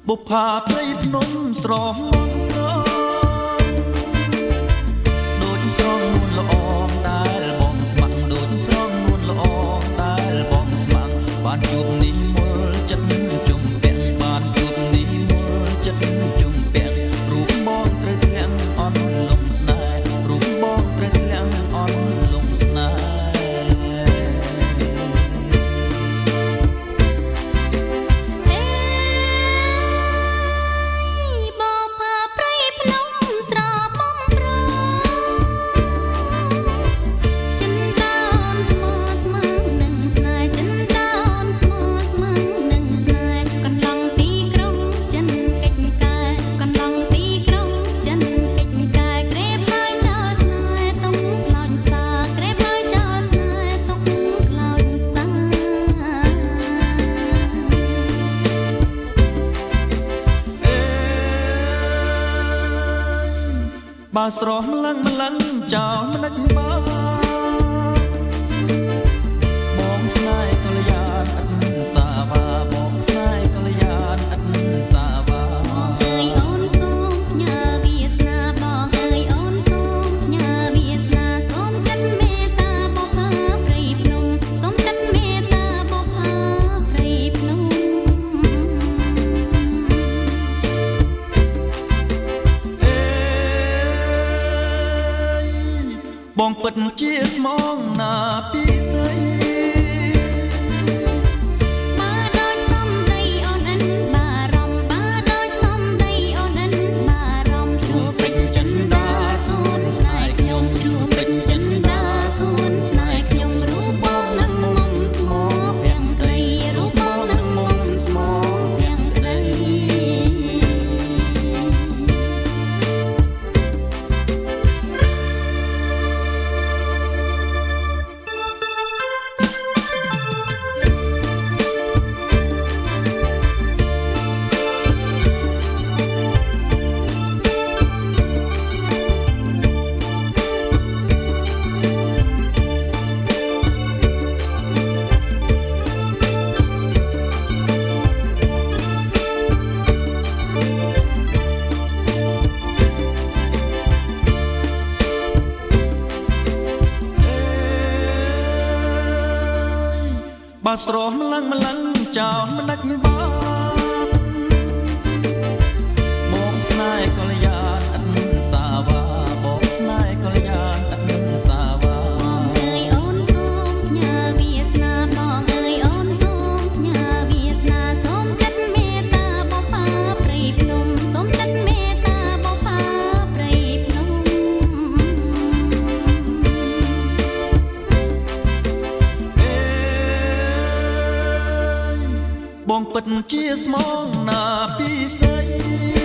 បុប្ផាព្រៃភ្នំស្រស់ដូចស្រងនួនល្អដែលបងស្មាក់ដូចស្រងនួនល្អដែលបងស្មាក់បានជួបនេះមើលចិត្តជុំពាក់បានជួបនេះមើលចិត្តជុំពាក់រូបបងត្រូវធ្លាំងអន់លំស្នេហ៍រូបបងត្រូវធ្លាំងអន់លំស្នេហ៍បើស្រស់ម្លឹងម្លឹងចោលមិនដាច់បងស្នេហ៍កល្យានឥតសាវាបងស្នេហ៍កល្យានឥតសាវាបងអើយអូនសូមផ្ញើវាសនាបងអើយអូនសូមផ្ញើវាសនាសូមចិត្តមេត្តាបុប្ផាព្រៃភ្នំសូមចិត្តមេត្តាបុប្ផាព្រៃភ្នំបងពិតជាស្មងណាពីស្អីបើដូចសំដីអូនអិនបារម្ភបើដូចសំដីអូនអិនបារម្ភជ្រួពេញចិន្តាសួនស្នេហ៍ខ្ញុំជ្រួពេញចិន្តាសួនស្នេហ៍ខ្ញុំរូបបងនឹងមុំស្មោទាំងព្រៃរូបបងនឹងមុំស្មោទាំងព្រៃបើស្រស់ម្លឹងម្លឹងចោលមិនដាច់បាត់បងស្នេហ៍កល្យានឥតសាវាបងស្នេហ៍កល្យានឥតសាវាបងអើយអូនសូមផ្ញើវាសនាបងអើយអូនសូមផ្ញើវាសនាសូមចិត្តមេត្តាបុប្ផាព្រៃភ្នំសូមចិត្តមេត្តាបុប្ផាព្រៃភ្នំបងពិតជាស្មងណាពីស្អី